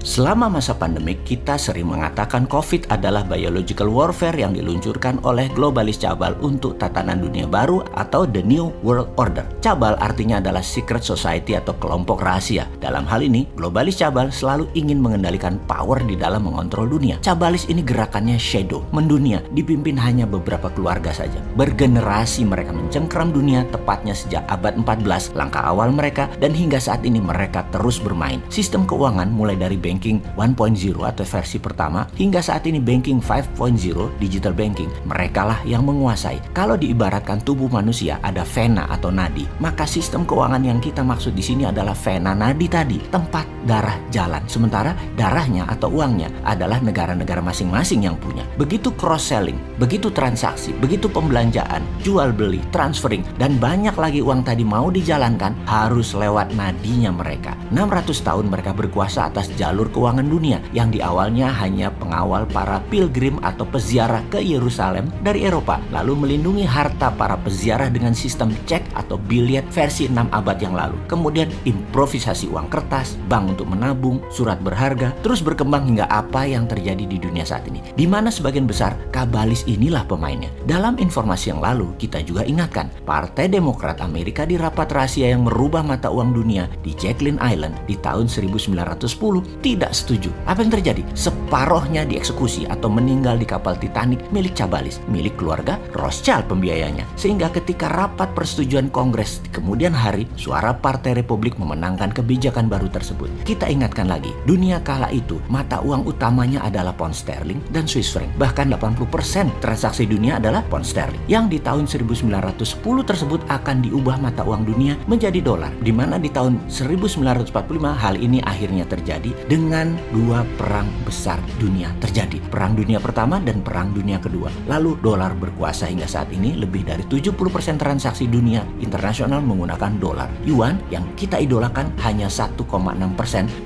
Selama masa pandemik, kita sering mengatakan COVID adalah biological warfare yang diluncurkan oleh globalis cabal untuk tatanan dunia baru atau The New World Order. Cabal artinya adalah secret society atau kelompok rahasia. Dalam hal ini, globalis cabal selalu ingin mengendalikan power di dalam mengontrol dunia. Cabalis ini gerakannya shadow, mendunia, dipimpin hanya beberapa keluarga saja. Bergenerasi mereka mencengkeram dunia tepatnya sejak abad 14, langkah awal mereka, dan hingga saat ini mereka terus bermain. Sistem keuangan mulai dari Banking 1.0 atau versi pertama hingga saat ini Banking 5.0 digital banking, merekalah yang menguasai. Kalau diibaratkan tubuh manusia ada vena atau nadi, maka sistem keuangan yang kita maksud di sini adalah vena nadi tadi, tempat darah jalan. Sementara darahnya atau uangnya adalah negara-negara masing-masing yang punya. Begitu cross selling, begitu transaksi, begitu pembelanjaan, jual beli, transferring, dan banyak lagi uang tadi mau dijalankan harus lewat nadinya mereka. 600 tahun mereka berkuasa atas jalur keuangan dunia yang di awalnya hanya pengawal para pilgrim atau peziarah ke Yerusalem dari Eropa, lalu melindungi harta para peziarah dengan sistem cek atau biliet versi 6 abad yang lalu. Kemudian improvisasi uang kertas, bank untuk menabung, surat berharga, terus berkembang hingga apa yang terjadi di dunia saat ini, di mana sebagian besar kabalis inilah pemainnya. Dalam informasi yang lalu, kita juga ingatkan, Partai Demokrat Amerika di rapat rahasia yang merubah mata uang dunia di Jacqueline Island di tahun 1910 tidak setuju. Apa yang terjadi? Separohnya dieksekusi atau meninggal di kapal Titanic milik cabalis, milik keluarga Rothschild pembiayanya. Sehingga ketika rapat persetujuan Kongres di kemudian hari, suara Partai Republik memenangkan kebijakan baru tersebut. Kita ingatkan lagi, dunia kala itu mata uang utamanya adalah pound sterling dan Swiss franc. Bahkan 80% transaksi dunia adalah pound sterling. Yang di tahun 1910 tersebut akan diubah mata uang dunia menjadi dolar, di mana di tahun 1945 hal ini akhirnya terjadi dengan dua perang besar dunia terjadi. Perang Dunia Pertama dan Perang Dunia Kedua. Lalu dolar berkuasa hingga saat ini, lebih dari 70% transaksi dunia internasional menggunakan dolar. Yuan yang kita idolakan hanya 1,6%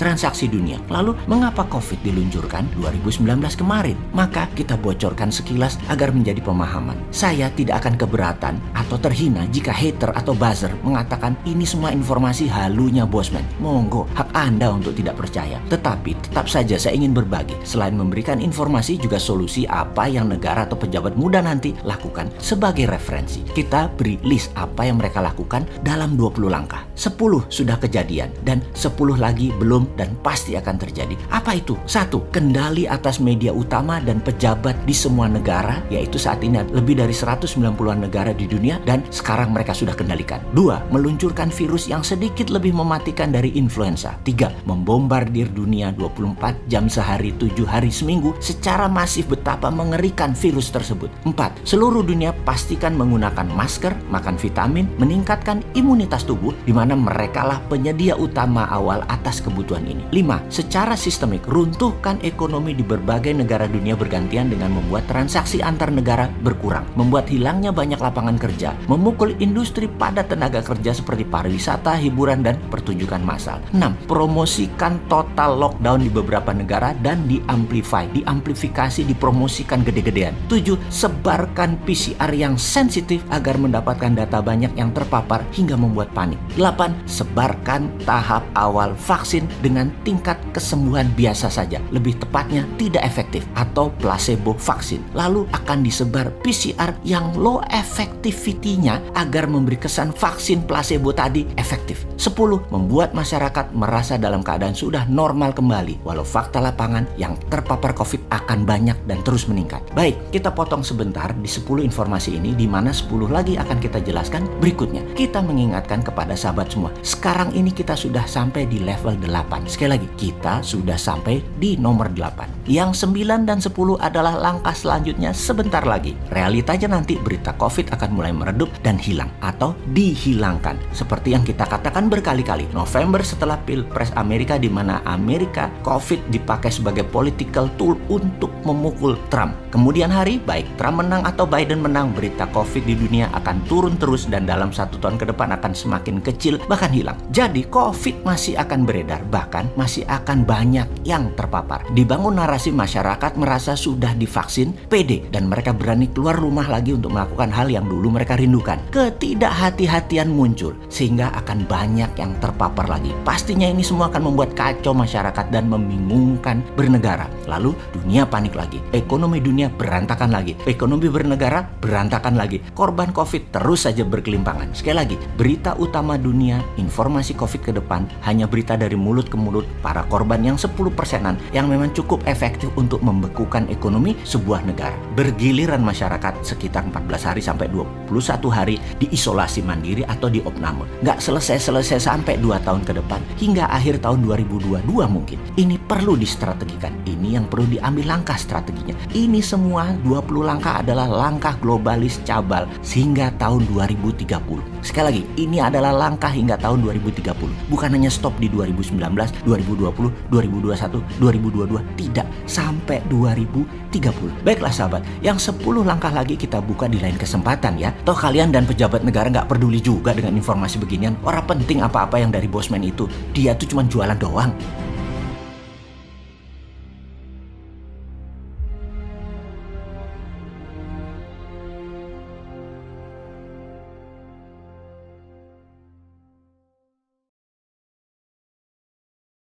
transaksi dunia. Lalu mengapa COVID diluncurkan 2019 kemarin? Maka kita bocorkan sekilas agar menjadi pemahaman. Saya tidak akan keberatan atau terhina jika hater atau buzzer mengatakan ini semua informasi halunya Bosman. Monggo, hak Anda untuk tidak percaya. Tetapi tetap saja saya ingin berbagi. Selain memberikan informasi, juga solusi apa yang negara atau pejabat muda nanti lakukan sebagai referensi. Kita beri list apa yang mereka lakukan dalam 20 langkah. 10 sudah kejadian dan 10 lagi belum dan pasti akan terjadi. Apa itu? 1. Kendali atas media utama dan pejabat di semua negara, yaitu saat ini lebih dari 190-an negara di dunia dan sekarang mereka sudah kendalikan. 2. Meluncurkan virus yang sedikit lebih mematikan dari influenza. 3. Membombardir dunia 24 jam sehari, 7 hari seminggu secara masif betapa mengerikan virus tersebut. 4. Seluruh dunia pastikan menggunakan masker, makan vitamin, meningkatkan imunitas tubuh, di mana merekalah penyedia utama awal atas kebutuhan ini. 5. Secara sistemik runtuhkan ekonomi di berbagai negara dunia bergantian dengan membuat transaksi antar negara berkurang, membuat hilangnya banyak lapangan kerja, memukul industri padat tenaga kerja seperti pariwisata, hiburan, dan pertunjukan massal. 6. Promosikan total lockdown di beberapa negara dan diamplifikasi, dipromosikan gede-gedean. 7. Sebarkan PCR yang sensitif agar mendapatkan data banyak yang terpapar hingga membuat panik. 8. Sebarkan tahap awal vaksin dengan tingkat kesembuhan biasa saja, lebih tepatnya tidak efektif atau placebo vaksin. Lalu akan disebar PCR yang low effectivity-nya agar memberi kesan vaksin placebo tadi efektif. 10. Membuat masyarakat merasa dalam keadaan sudah normal kembali, walau fakta lapangan yang terpapar COVID akan banyak dan terus meningkat. Baik, kita potong sebentar di 10 informasi ini, di mana 10 lagi akan kita jelaskan berikutnya. Kita mengingatkan kepada sahabat semua, sekarang ini kita sudah sampai di level 8. Sekali lagi, kita sudah sampai di nomor 8. Yang 9 dan 10 adalah langkah selanjutnya sebentar lagi. Realitanya nanti berita COVID akan mulai meredup dan hilang atau dihilangkan. Seperti yang kita katakan berkali-kali, November setelah Pilpres Amerika, di mana Amerika COVID dipakai sebagai political tool untuk memukul Donald Trump. Kemudian hari, baik Trump menang atau Biden menang, berita COVID di dunia akan turun terus dan dalam 1 tahun ke depan akan semakin kecil, bahkan hilang. Jadi COVID masih akan beredar, bahkan masih akan banyak yang terpapar. Dibangun narasi masyarakat merasa sudah divaksin, pede, dan mereka berani keluar rumah lagi untuk melakukan hal yang dulu mereka rindukan. Ketidakhati-hatian muncul, sehingga akan banyak yang terpapar lagi. Pastinya ini semua akan membuat kacau masyarakat dan membingungkan bernegara. Lalu dunia panik lagi, ekonomi dunia berantakan lagi, ekonomi bernegara berantakan lagi. Korban COVID terus saja berkelimpangan. Sekali lagi, berita utama dunia, informasi COVID ke depan hanya berita dari mulut ke mulut para korban yang 10%-an yang memang cukup efektif untuk membekukan ekonomi sebuah negara. Bergiliran masyarakat sekitar 14 hari sampai 21 hari diisolasi mandiri atau di opname. Nggak selesai-selesai sampai 2 tahun ke depan, hingga akhir tahun 2022 mungkin. Ini perlu distrategikan. Ini yang perlu diambil langkah strateginya. Ini semua 20 langkah adalah langkah globalis cabal sehingga tahun 2030. Sekali lagi, ini adalah langkah hingga tahun 2030. Bukan hanya stop di 2019, 2020, 2021, 2022. Tidak, sampai 2030. Baiklah sahabat, yang 10 langkah lagi kita buka di lain kesempatan ya. Toh kalian dan pejabat negara nggak peduli juga dengan informasi beginian. Orang penting apa-apa yang dari bosman itu. Dia tuh cuma jualan doang.